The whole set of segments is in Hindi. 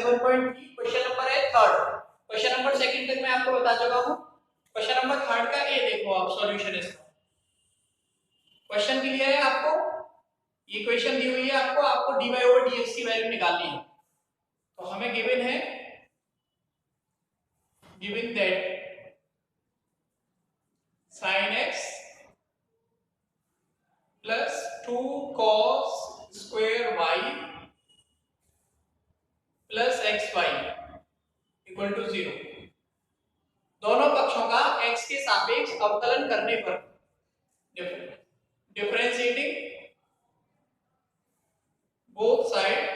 7.3 क्वेश्चन नंबर है थर्ड। क्वेश्चन नंबर सेकंड तक मैं आपको बता चुका हूं। क्वेश्चन नंबर थर्ड का ए देखो आप सॉल्यूशन इसका। क्वेश्चन क्लियर है आपको? ये क्वेश्चन दी हुई है आपको dy ओवर dx की वैल्यू निकालनी है। तो हमें गिवन है, given that sin x plus 2 cos square y plus xy equal to 0। दोनों पक्षों का x के सापेक्ष अवकलन करने पर differentiating both side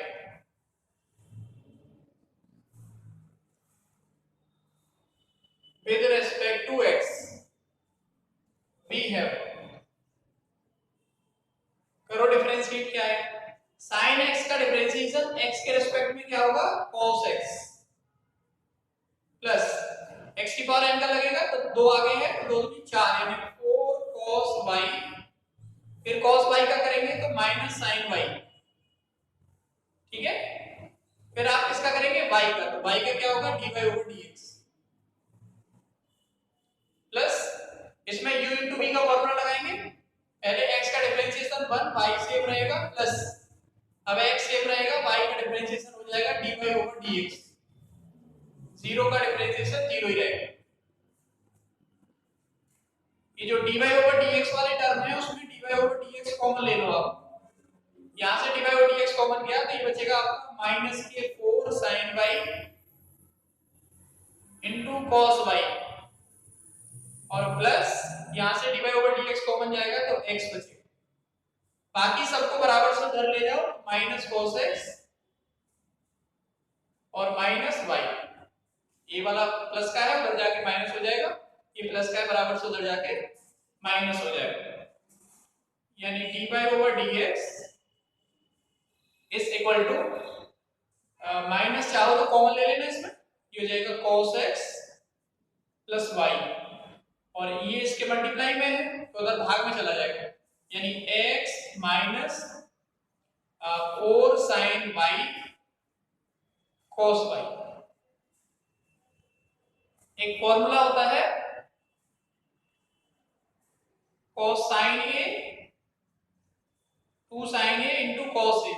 with respect to x we have, करो डिफरेंशिएट क्या है? sin x का डिफरेंशिएशन x के रिस्पेक्ट में क्या होगा? cos x प्लस x की पावर n का लगेगा तो 2 आगे है तो 2 दूनी 4 यानी 4 cos y, फिर cos y का करेंगे तो माइनस sin y, ठीक है। फिर आप इसका करेंगे y का, तो y का क्या होगा? dy ओवर dx प्लस इसमें u into v का फॉर्मूला लगाएंगे। पहले x का डिफरेंशिएशन 1 y सेम रहेगा प्लस अब x सेम रहेगा y का डिफरेंशिएशन हो जाएगा dy ओवर dx, 0 का डिफरेंशिएशन 0 ही रहेगा। ये जो dy ओवर dx वाले टर्म है उसमें dy ओवर dx कॉमन ले लो आप। यहां से dy ओवर dx कॉमन किया तो ये बचेगा आपका माइनस के 4 sin y into cos y और प्लस यहां से dy ओवर dx कॉमन जाएगा तो x बचेगा। बाकी सबको बराबर से उधर ले जाओ, माइनस cos x और माइनस y, ये वाला प्लस का है उधर जाके माइनस हो जाएगा, ये प्लस का है बराबर से उधर जाके माइनस हो जाएगा, यानी dy over dx is equal to minus चाहो तो कॉमन ले लेना इसमें, ये हो जाएगा cos x प्लस y और ये इसके मल्टीप्लाई में है तो उधर भाग में चला जाएगा, यानी x minus 4 sin y cos y। एक फॉर्मूला होता है cos sin a 2 sin a into cos a,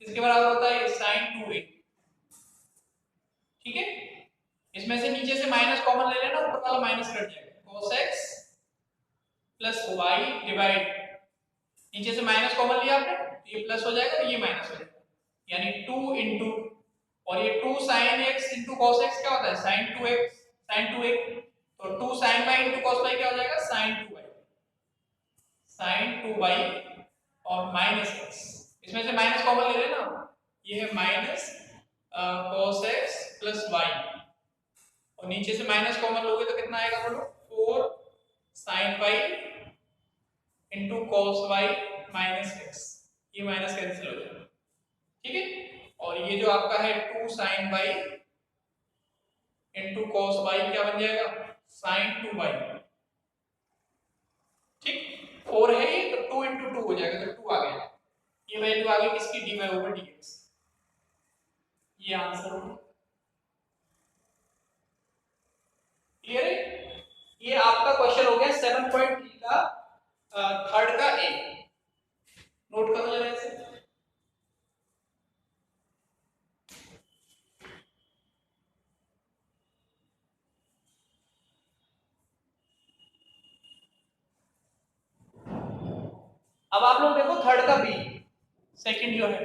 किसके बराबर होता है? sin 2a, ठीक है। इसमें से नीचे से माइनस कॉमन ले लेना, ऊपर वाला माइनस कट जाएगा, cos x plus y divide, नीचे से माइनस कॉमन लिया आपने तो ये प्लस हो जाएगा और ये माइनस हो जाएगा, यानी 2 इंटू और ये 2 sin x into cos x क्या होता है? sin 2x, sin 2x, तो 2 sin y into cos y क्या हो जाएगा? sin 2y, sin 2y और माइनस x, इसमें से माइनस कॉमन ले लेना, ये है minus cos x plus y और नीचे से माइनस कॉमन लोगे तो कितना आएगा बोलो? 4 sin y into cos y minus x, ये माइनस कैंसिल हो जाएगा, ठीक है। और ये जो आपका है 2 sin y into cos y क्या बन जाएगा? sin 2y, ठीक। 4 है ये तो 2 इंटू 2 हो जाएगा तो 2 आ गया, ये वैल्यू आ गई किसकी? dy ओवर dx, ये आंसर होगा। क्लियर है? ये आपका क्वेश्चन हो गया 7.3 का थर्ड का ए, नोट कर लो जरा इसे। अब आप लोग देखो थर्ड का बी, सेकंड जो है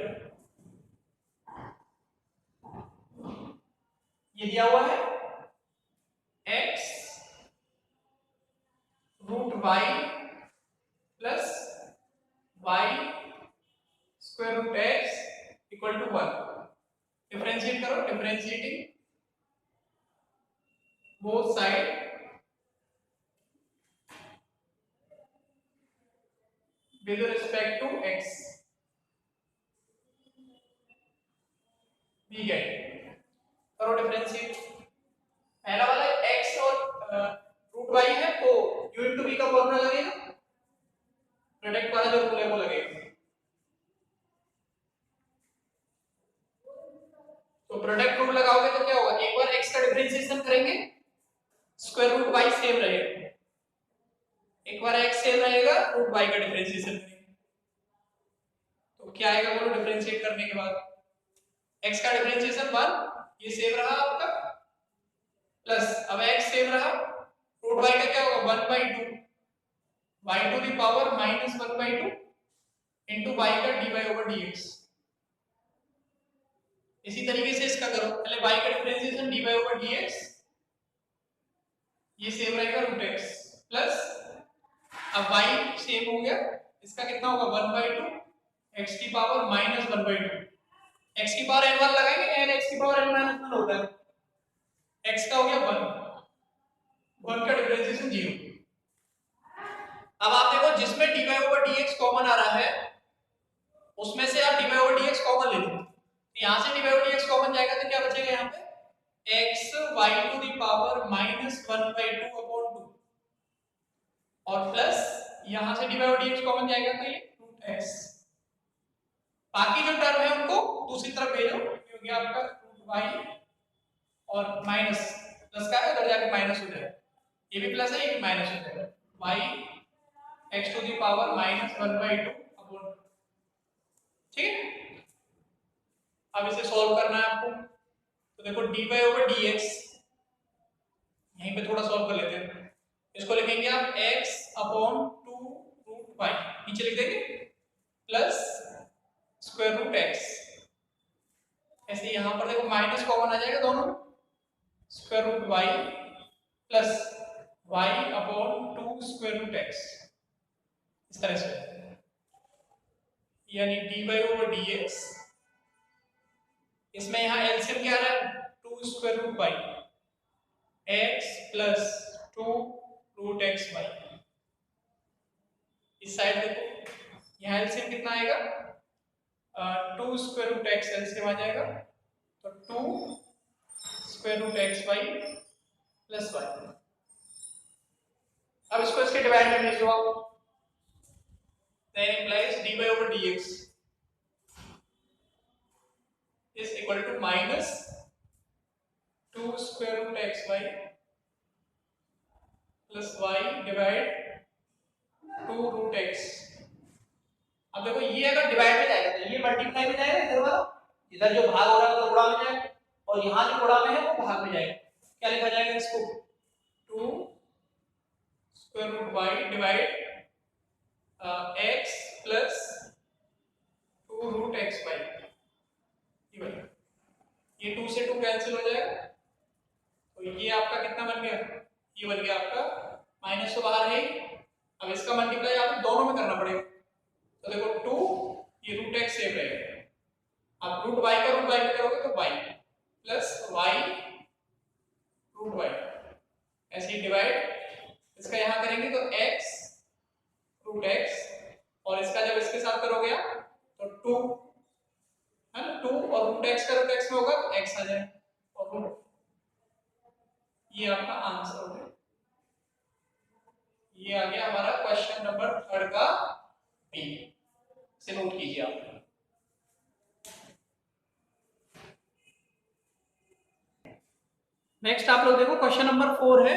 ये दिया हुआ है x root y plus y square root x equal to 1। Differentiate करो, differentiating both side with respect to x we get, करो डिफरेंशिएट। पहला वाला x और रूट y है तो u into v का फॉर्मूला लगेगा, प्रोडक्ट वाला जो रूल है वो लगेगा, तो एक बार x सेम रहेगा रूट y का डिफरेंशिएशन करेंगे तो क्या आएगा बोलो डिफरेंशिएट करने के बाद x का डिफरेंशिएशन 1 ये सेम रहा आपका प्लस अब x सेम रहा रूट y का क्या होगा 1/2 y to the power -1/2 into y का dy/dx। इसी तरीके से इसका करो पहले y का डिफरेंशिएशन dy/dx ये सेम रहेगा रूट x प्लस अब y सेम हो गया इसका कितना होगा 1/2 x की पावर -1/2 x की पावर n1 लगाएंगे n x की पावर n-1 होता है x का हो गया 1 का डिफरेंशिएशन 0। अब आप देखो जिसमें dy/dx कॉमन आ रहा है उसमें से आप dy/dx कॉमन ले लो तो यहां से dy/dx कॉमन जाएगा तो क्या बचेगा यहां पे x y to the power -1/2 upon 2 और प्लस यहां से dy/dx कॉमन जाएगा तो ये रूट x। बाकी जो टर्म है उनको दूसरी तरफ भेजो क्योंकि आपका रूट y और माइनस प्लस का है उधर जाके माइनस हो जाएगा ये भी प्लस है ये भी माइनस हो जाएगा y x to the power -1/2 upon ठीक है। अब इसे सॉल्व करना है आपको तो देखो dy/dx यहीं पे थोड़ा सॉल्व कर लेते हैं इसको लिखेंगे आप x अपॉन 2 रूट y नीचे लिख देंगे प्लस स्क्वायर रूट x ऐसे यहां पर देखो माइनस कॉमन आ जाएगा दोनों square root y plus y upon 2 square root x इस तरह से यानी dy/dx इसमें यहां एलसीएम क्या आ रहा है 2 square root y x plus 2 root x y इस साइड देखो यहाँ एलसीएम कितना आएगा 2 स्क्वायर रूट एक्स एलसीएम आ जाएगा तो 2 square root x y plus y. अब इसको इसके डिवाइड में भेज दो आप then implies dy/dx is equal to minus 2 square root xy plus y divide 2 root x। अब देखो ये अगर डिवाइड में जाएगा तो ये मल्टीप्लाई में जाएगा इधर वाला इधर जो भाग हो रहा है वो गुणा में जाएगा और यहाँ जो गुणा में है वो भाग में जाएगा क्या लिखा जाएगा इसको 2 square root y divide x plus 2 root x y ये 2 से 2 कैंसिल हो जाएगा तो ये आपका कितना बन गया ये बन गया आपका माइनस तो बाहर है अब इसका मल्टीप्लाई आपको दोनों में करना पड़ेगा तो देखो 2 ये रूट एक्स सेम रहेगा अब रूट y का रूट y में करोगे तो y plus y root y ऐसे ही डिवाइड इसका यहाँ करेंगे तो x रूट x और इसका जब इसके साथ करोगे आप तो 2 है ना 2 और रूट x का रूट x में होगा तो x आ जाएगा और रूट ये आपका आंसर हो गया ये आ गया हमारा क्वेश्चन नंबर 3 का बी से नोट कीजिए आप। नेक्स्ट आप लोग देखो क्वेश्चन नंबर 4 है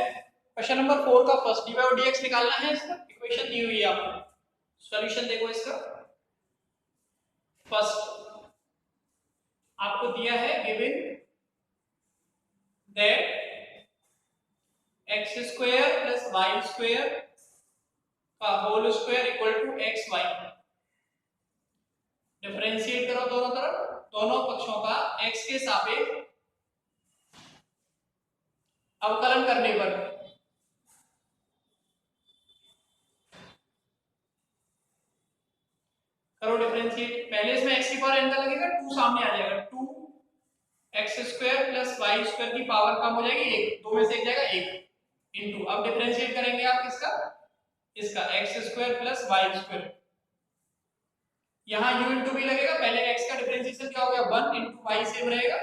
क्वेश्चन नंबर 4 का फर्स्ट dy/dx निकालना है इसका इक्वेशन दी हुई है आपको सॉल्यूशन देखो इसका फर्स्ट आपको दिया है given that x square plus y square का whole square equal to xy differentiate करो दोनों तरफ दोनों पक्षों का x के सापेक्ष अवकलन करने पर करो डिफरेंशिएट पहले इसमें x की पावर n का लगेगा 2 सामने आ जाएगा 2 x square plus y square की पावर कम हो जाएगी 1 दो में से एक जाएगा 1 इनटू अब डिफरेंशिएट करेंगे आप किसका इसका x square plus y square यहाँ u इनटू v लगेगा पहले x का डिफरेंशिएशन क्या हो गया 1 इनटू y सेम रहेगा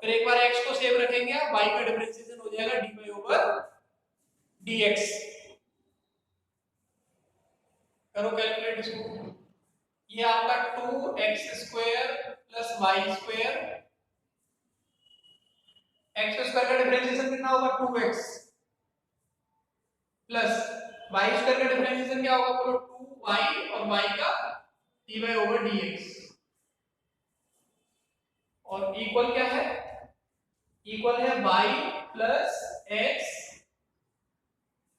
फिर एक बार x को सेम रखेंगे आप y का डिफरेंशिएशन हो जाएगा dy/dx करो कैलकुलेट इसको ये आपका 2x square plus y square x square का डिफरेंशिएशन कितना होगा 2x प्लस वाई स्क्वायर का डिफरेंशिएशन क्या होगा बोलो 2y और y का dy ओवर dx और इक्वल क्या है इक्वल है y plus x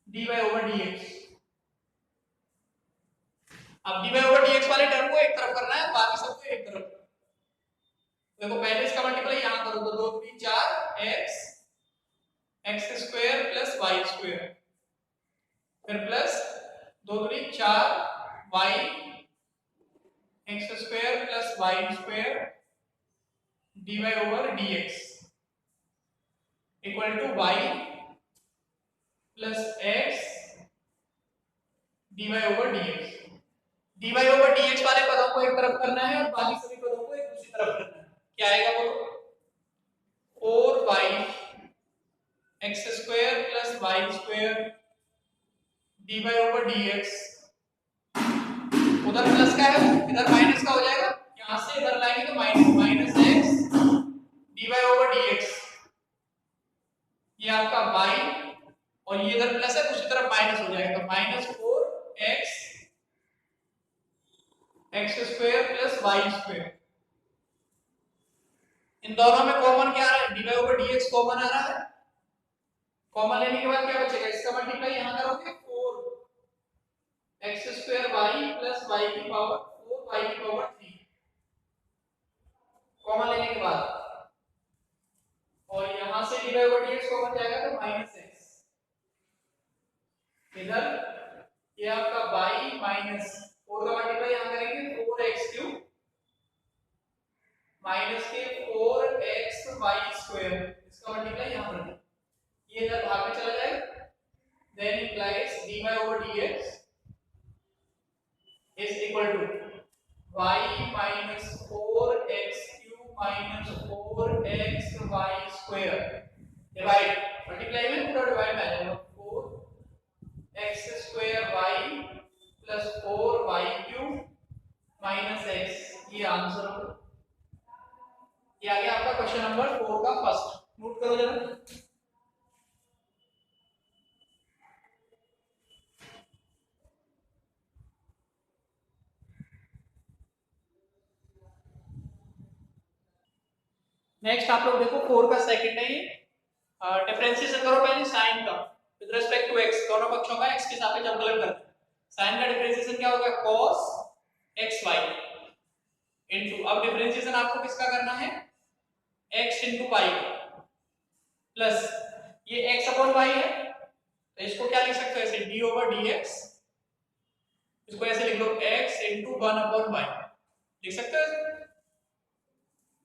dy over dx। अब dy ओवर dx वाले टर्म को एक तरफ करना है बाकी सबको एक तरफ। देखो पहले इसका मल्टीप्लाई यहां करो तो 2 3 4 x square plus y square फिर plus 2 3 4 y x square plus y square dy over dx equal to y plus x dy over dx। dy over dx वाले पदों को एक तरफ करना है और बाकी सभी पदों को एक दूसरी तरफ करना है। क्या आएगा बोलो 4y x square plus y square dy over dx। उधर प्लस का है इधर माइनस का हो जाएगा यहां से इधर लाएंगे तो minus x dy over dx ये आपका y और ये इधर प्लस है दूसरी तरफ माइनस हो जाएगा तो minus 4x x square plus y square. इन दोनों में कॉमन क्या आ रहा है dy ओवर dx कॉमन आ रहा है। कॉमन लेने के बाद क्या बचेगा इसका मल्टीप्लाई यहां करोगे 4x square y plus y की पावर 4y की पावर 3 कॉमन लेने के बाद और यहां से dy ओवर dx कॉमन जाएगा तो माइनस x इधर ये आपका y माइनस 4 का मल्टीप्लाई यहां करेंगे 4x क्यूब माइनस के 4xy स्क्वायर इसका मल्टीप्लाई यहां कर दें ये इधर भाग में चला जाएगा then implies dy over dx is equal to y minus 4x cube minus 4xy square divide multiply में पूरा डिवाइड आ जाएगा 4x square y plus 4y cube minus x ये आंसर होगा। ये आ गया आपका क्वेश्चन नंबर 4 का फर्स्ट नोट करो जरा। नेक्स्ट आप लोग देखो 4 का सेकंड है ये डिफरेंशिएशन करो पहले sin का विद रिस्पेक्ट टू x दोनों पक्षों का x के सापेक्ष अवकलन करते हैं। sin का डिफरेंशिएशन क्या होगा cos xy इनटू अब डिफरेंशिएशन आपको किसका करना है x इनटू y प्लस ये x अपॉन y है तो इसको क्या लिख सकते हो ऐसे d ओवर dx इसको ऐसे लिख लो x इनटू 1 अपॉन y लिख सकते हो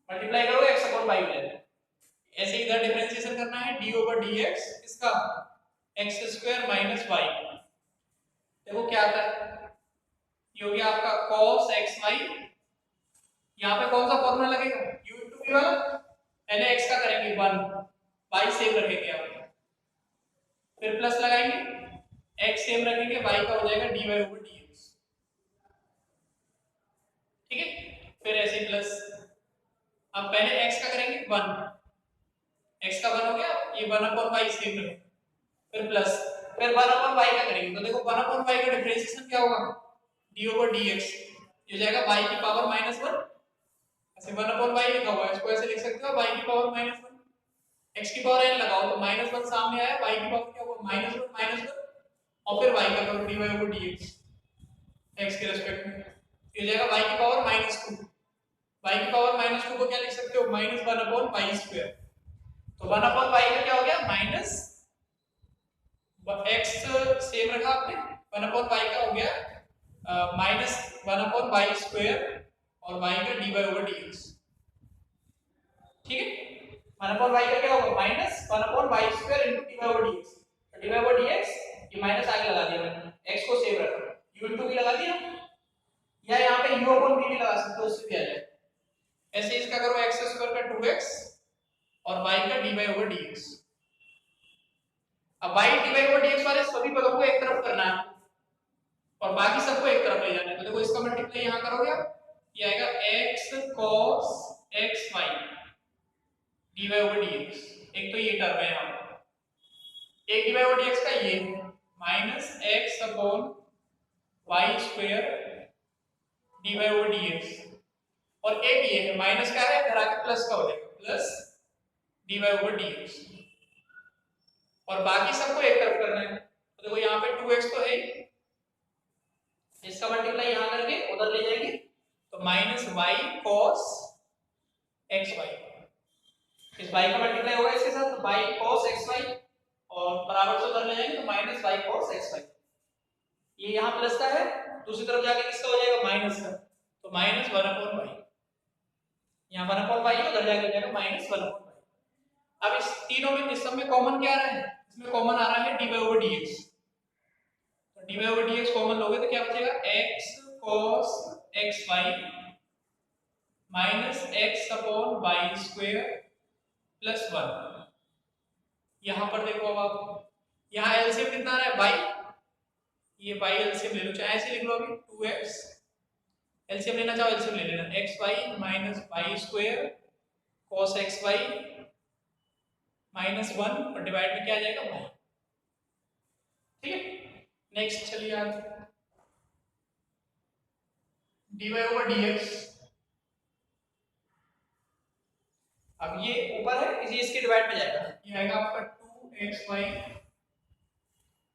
मल्टीप्लाई करो x अपॉन y हो जाएगा। ऐसे इधर डिफरेंशिएशन करना है d ओवर dx इसका x स्क्वायर माइनस y देखो क्या आता है ये हो गया आपका cos xy यहाँ पे कौन सा फॉर्मूला लगेगा u into v वाला पहले x का करेंगे 1 y सेम रखेंगे आप फिर प्लस लगाएंगे x सेम रखेंगे y का हो जाएगा dy ओवर dx ठीक है फिर ऐसे प्लस अब पहले x का करेंगे 1 x का 1 हो गया ये 1 अपॉन y सेम रखेंगे फिर प्लस फिर 1 अपॉन y का करेंगे तो देखो 1 अपॉन y का डिफरेंशिएशन क्या होगा d ओवर dx ये हो जाएगा y की पावर -1 ऐसे 1 अपॉन y लिखा हुआ है इसको ऐसे लिख सकते हो y की पावर -1 x की पावर n लगाओ तो -1 सामने आया y की पावर क्या होगा -1 और फिर y का करो dy ओवर dx x के रिस्पेक्ट में ये हो जाएगा y की पावर -2 y की पावर -2 को क्या लिख सकते हो -1 अपॉन y स्क्वायर तो 1 अपॉन y का क्या हो गया माइनस x सेम रखा आपने 1 अपॉन y का हो गया -1 अपॉन y स्क्वायर और y का dy ओवर dx ठीक है 1 अपॉन y का क्या होगा -1 upon y square into dy over dx तो dy ओवर dx ये माइनस आगे लगा दिया मैंने x को सेम रखा u इनटू v लगा दिया या यहां पे u अपॉन v भी लगा सकते हो उससे भी आ जाएगा। ऐसे इसका करो x स्क्वायर का 2x और y का dy ओवर dx अब y dy ओवर dx वाले सभी पदों को एक तरफ करना है और बाकी सबको एक तरफ ले जाना है तो देखो इसका मल्टीप्लाई यहां करोगे आप ये आएगा x cos xy dy over dx एक तो ये टर्म है यहां एक dy ओवर dx का ये minus x upon y square d y over d x, और एक ये है माइनस क्या है, इधर आके प्लस का हो जाएगा, plus d y over d x, और बाकी सबको एक तरफ करना है। तो देखो यहाँ पे 2x तो है, इसका मल्टीप्लाई यहाँ करके उधर ले जाएंगे, तो minus y cos x y, इस y का मल्टीप्लाई होगा इसके साथ, तो y cos xy, और बराबर से उधर ले जाएंगे तो माइनस y cos xy, ये यहाँ प्लस का है, दूसरी तरफ जाके किसका हो जाएगा, माइनस का, तो माइनस 1/y, यहाँ 1/y उधर जाके हो जाएगा माइनस 1/y। अब इस तीनों में इस सब में कॉमन क्या आ रहा है, इसमें कॉमन आ रहा है dy over dx, तो dy over dx कॉमन लोगे तो क्या बचेगा, x cos xy minus x upon y square plus 1। यहां पर देखो, अब आप यहाँ एलसीएम कितना आ रहा है, y, ये y एलसीएम ले लो, चाहे ऐसे लिख लो अभी 2x, एलसीएम लेना चाहो एलसीएम ले लेना, xy minus y square cos xy minus 1, और डिवाइड में क्या आ जाएगा, y। ठीक है, नेक्स्ट चलिए आगे, dy over dx, अब ये ऊपर है, इसी इसके डिवाइड में जाएगा, ये आएगा आपका 2xy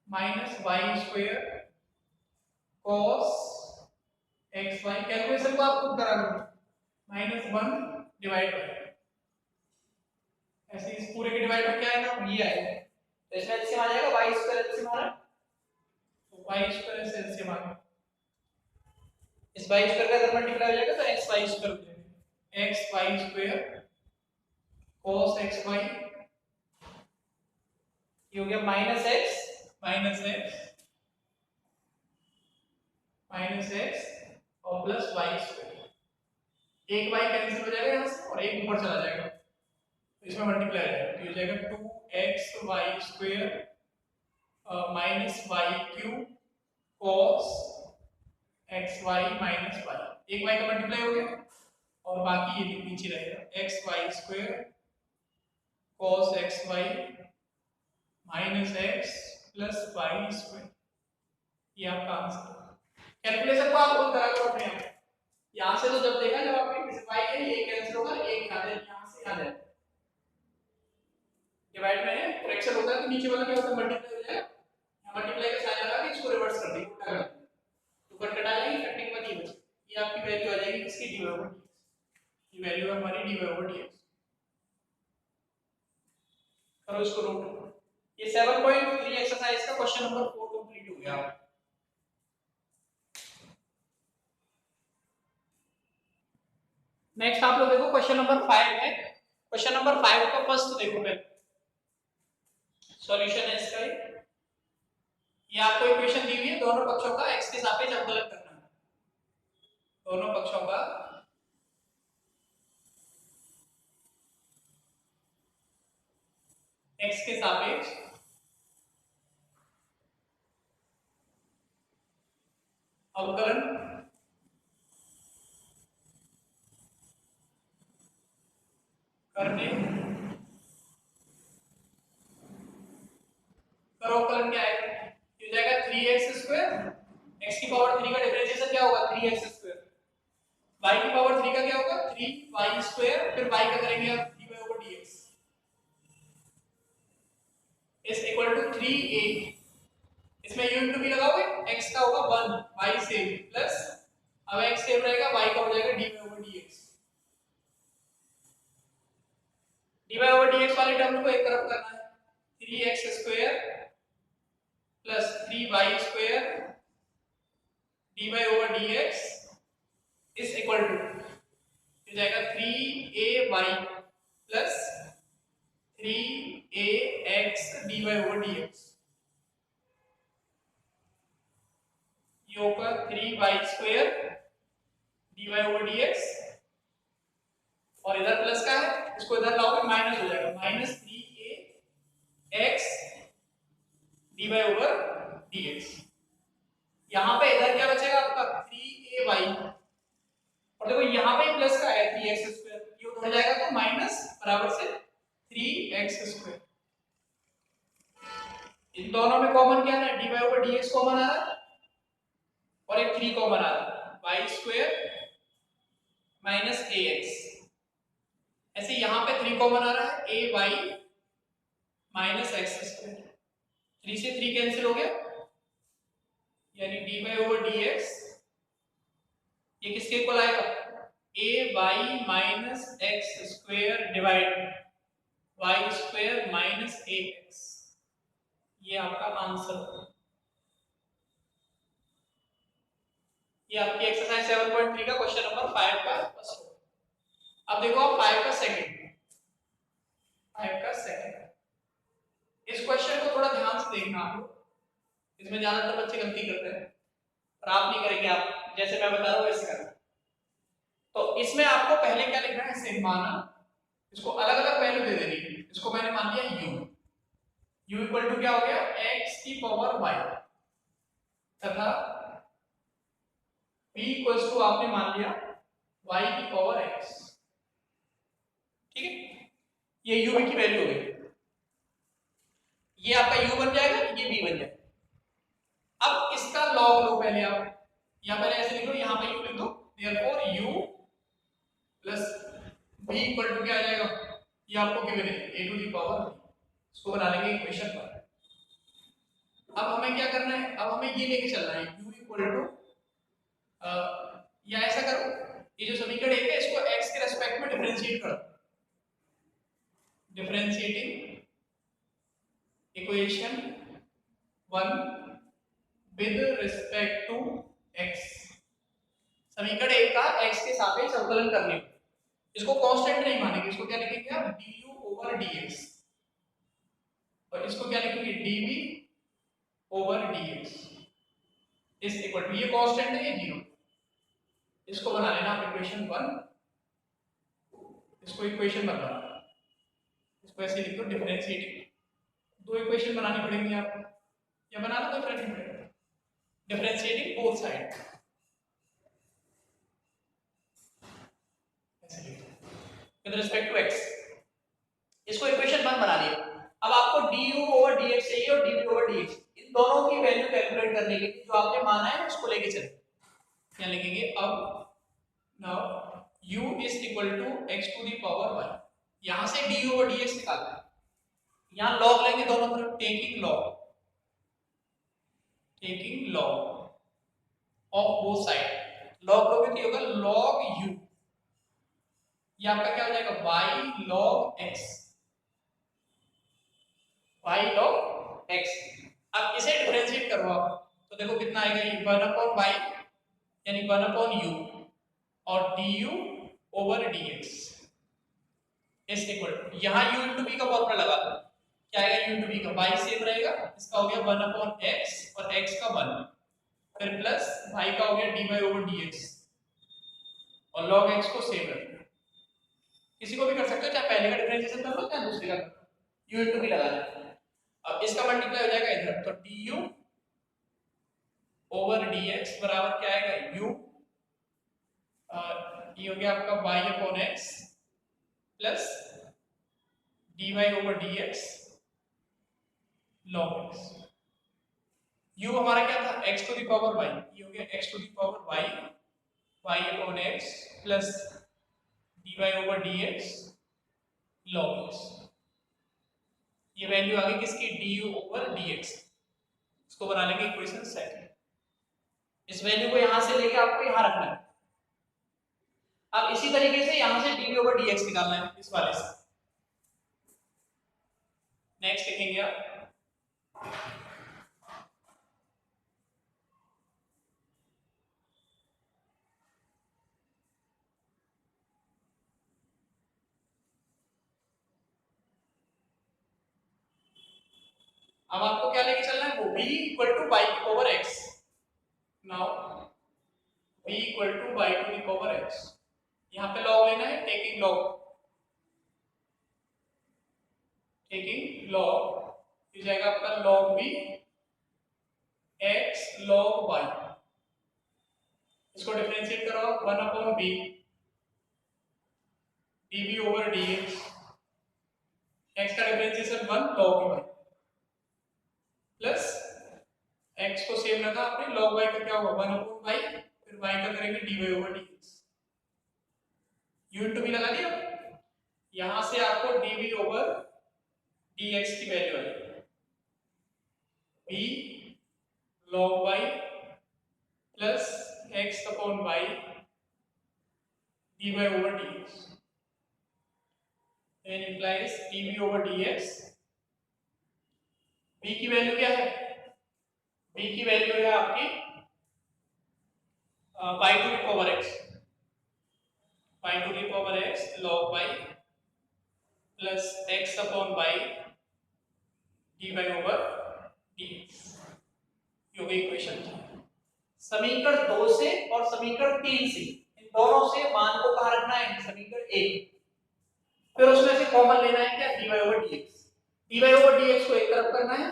minus y square cos xy, calculation को आप खुद करा लो, माइनस 1 डिवाइड बाय, ऐसे इस पूरे के डिवाइड में क्या आएगा, ये आएगा, तो इसमें एलसीएम आ जाएगा वाई स्क्वायर, एलसीएम आ रहा है, तो वाई स्क्वायर से एलसीएम आ गया, इस वाई स्क्वायर का इधर मल्टीप्लाई हो जाएगा तो एक्स वाई स्क्वायर हो जाएगा, x y square cos xy, ये हो गया माइनस एक्स और प्लस वाई स्क्वायर, एक वाई कैंसिल हो जाएगा यहाँ से और एक ऊपर चला जाएगा, तो इसमें मल्टीप्लाई हो जाएगा, तो ये हो जाएगा 2xy square minus y cube cos xy minus y, एक वाई का मल्टीप्लाई हो गया, और बाकी ये नीचे रहेगा xy square cos xy minus x plus y square, ये आपका आंसर। कैलकुलेशन को आप खुद करा करो अपने आप, यहाँ से तो जब देखा जब आपके किसी y है ये कैंसिल होगा, एक यहाँ से यहाँ जाएगा, डिवाइड में है, फ्रैक्शन होता है तो नीचे वाला क्या होता है, मल्टीप्लाई हो जाएगा, यहाँ मल्टीप्लाई का साइन लगा के इसको रिवर्स कर देंगे, उल्टा कर देंगे, तो कट कटा जाएगी, कटने के बाद ये बचेगा, ये आपकी वैल्यू आ जाएगी किसकी, dy over dx, ये वैल्यू है हमारी dy over dx। करो इसको नोट, ये 7.3 एक्सरसाइज का क्वेश्चन नंबर 4 कंप्लीट हो गया। नेक्स्ट आप लोग देखो क्वेश्चन नंबर 5 है, क्वेश्चन नंबर 5 का फर्स्ट देखो पहले सॉल्यूशन है इसका, ये आपको इक्वेशन दी हुई है, दोनों पक्षों का x के सापेक्ष अवकलन करना है, दोनों पक्षों का x के सापेक्ष अवकलन करने, करो अवकलन क्या आएगा, ये हो जाएगा 3x स्क्वायर, x की पावर 3 का डिफरेंशिएशन क्या होगा, 3x स्क्वायर, y की पावर 3 का क्या होगा, 3y स्क्वायर, फिर y का करेंगे आप dy over dx is equal to 3a, इसमें u into v लगाओगे, x का होगा 1, y सेम प्लस, अब x सेम रहेगा, y का हो जाएगा dy over dx, dy over dx वाले टर्म को एक तरफ करना है, 3x square plus 3y square dy over dx is equal to हो जाएगा 3ay plus 3ax dy over dx, ये होगा 3y square dy over dx, और इधर प्लस का है, इसको इधर लाओगे माइनस हो जाएगा, minus 3ax dy over dx, यहाँ पे इधर क्या बचेगा आपका 3ay, और देखो यहाँ पे प्लस का है 3x स्क्वायर, ये उधर जाएगा तो माइनस बराबर से 3x स्क्वायर, इन दोनों में कॉमन क्या है, dy dx कॉमन आ रहा है और एक 3 कॉमन आ रहा है, y square minus a x. ऐसे यहाँ पे 3 कॉमन आ रहा है, a y minus x square. 3 से 3 कैंसिल हो गया, यानी d y over d x ये किसके इक्वल आएगा, a y minus x square divide y square minus a x. ये आपका आंसर होगा। ये आपकी एक्सरसाइज 7.3 का क्वेश्चन नंबर 5 का फर्स्ट। अब देखो आप 5 का सेकंड, 5 का सेकंड। इस क्वेश्चन को थोड़ा ध्यान से देखना आप लोग, इसमें ज्यादातर बच्चे गलती करते हैं और आप नहीं करेंगे, आप जैसे मैं बता रहा हूं वैसे करना। तो इसमें आपको पहले क्या लिखना है, सिग्माना, इसको अलग अलग वैल्यू दे देनी है। इसको मैंने मान लिया u इक्वल टू क्या हो गया, x की पावर y, तथा v इक्वल टू आपने मान लिया y की पावर x। ठीक है, ये u की वैल्यू हो गई, ये आपका u बन जाएगा, ये v बन जाएगा। अब इसका लॉग लो पहले आप, या पहले ऐसे लिखो, यहां पे u लिख दो, therefore u plus v equal to क्या आ जाएगा, ये आपको गिवन है a to the power v। इसको बना लेंगे इक्वेशन पर। अब हमें क्या करना है, अब हमें ये लेके चलना है u इक्वल टू, या ऐसा करो, ये जो समीकरण एक है इसको x के रेस्पेक्ट में डिफरेंशिएट करो, differentiating equation 1 with respect to x। समीकरण एक का x के सापेक्ष अवकलन करने को, इसको कांस्टेंट नहीं मानेंगे, इसको क्या लिखेंगे आप, du ओवर dx, और इसको क्या लिखेंगे, dv over dx is equal to, ये कांस्टेंट है, ये 0। इसको बना लेना आप इक्वेशन 1, इसको इक्वेशन 1 बना, इसको ऐसे लिख दो, डिफरेंशिएटिंग। दो इक्वेशन बनानी पड़ेंगी आपको, या बनाना कोई फर्क नहीं पड़ेगा, डिफरेंशिएटिंग बोथ साइड ऐसे लिख दो विद रिस्पेक्ट टू x। इसको इक्वेशन 1 बना लिया। अब आपको du ओवर dx चाहिए और dv ओवर dx, इन दोनों की वैल्यू कैलकुलेट करने के लिए जो आपने माना है उसको लेके चलें। क्या लिखेंगे, अब now u is equal to x to the power y, यहां से du ओवर dx निकालना है, यहां लॉग लेंगे दोनों तरफ, taking log of both side. Log लोगे तो ये होगा log u, ये आपका क्या हो जाएगा, y log x, y log x। अब इसे डिफरेंशिएट करो आप, तो देखो कितना आएगा, ये 1 अपॉन y यानी 1 अपॉन u और du over dx is equal to, यहां u इनटू v का फॉर्मूला लगा दो, क्या आएगा, u इनटू v का, y सेम रहेगा, इसका हो गया 1 अपॉन x और x का 1, फिर प्लस y का हो गया dy ओवर dx और log x को सेम रखना। किसी को भी कर सकते हो, चाहे पहले का डिफरेंशिएशन कर लो चाहे दूसरे का, u इनटू v लगा देना। अब इसका मल्टीप्लाई हो जाएगा इधर, तो du ओवर dx बराबर क्या आएगा, u ये हो गया आपका y upon x plus dy over dx log x। u हमारा क्या था, x to the power y, ये हो गया x to the power y upon x plus dy over dx log x। ये वैल्यू आ गई किसकी, du ओवर dx। इसको बना लेंगे इक्वेशन सेकंड। इस वैल्यू को यहां से लेके आपको यहां रखना है। अब इसी तरीके से यहां से dv ओवर dx निकालना है इस वाले से। नेक्स्ट लिखेंगे आप, अब आपको क्या लेके चलना है, वो v इक्वल टू y की power x। Now v equal to y to the power x, यहां पे लॉग लेना है, टेकिंग लॉग हो जाएगा आपका log v x log y। इसको डिफरेंशिएट करो, 1 upon b dv over dx, x का differentiation 1 log y plus x को सेम रखा आपने, log y का क्या होगा 1/y, फिर y का करेंगे dy/dx, u इंटू v लगा दिया। यहां से आपको dv/dx की वैल्यू आएगी v log y plus x/y dy/dx, then implies dv/dx। v की वैल्यू क्या है, v की वैल्यू है आपकी y to the power x, y to the power x log y plus x/y dy/dx, ये हो गई इक्वेशन। समीकरण 2 से और समीकरण 3 से, इन दोनों से मान को कहां रखना है, समीकरण 1, फिर उसमें से कॉमन लेना है क्या, dy/dx। dy/dx को एक तरफ करना है ना,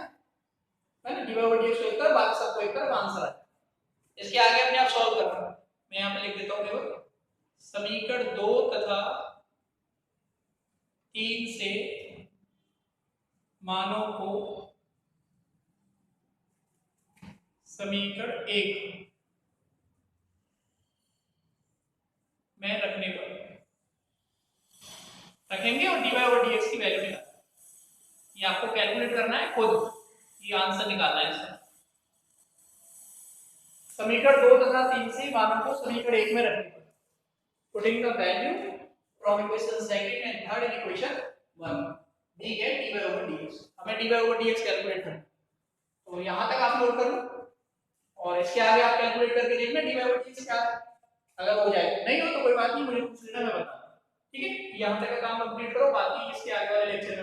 dy/dx को एक तरफ, बाकी सबको एक तरफ, आंसर है। इसके आगे अपने आप सॉल्व करना, मैं यहां पे लिख देता हूं, देखो समीकरण 2 तथा 3 से मानों को समीकरण 1 में रखने पर रखेंगे और dy/dx की वैल्यू निकालना, ये आपको कैलकुलेट करना है खुद, ये आंसर निकालना है इसका। समीकरण 2 तथा 3 से मानों को समीकरण 1 में रखने पर, putting the value from equation second and third in equation 1, we get dy/dx। हमें dy/dx कैलकुलेट करना, तो यहां तक आप नोट कर लो और इसके आगे आप कैलकुलेट करके देखना dy/dx क्या है, अगर हो जाए, नहीं हो तो कोई बात नहीं, मुझे पूछ लेना, मैं बता, ठीक है। यहां तक का काम कंप्लीट करो, बाकी इसके आगे वाले लेक्चर में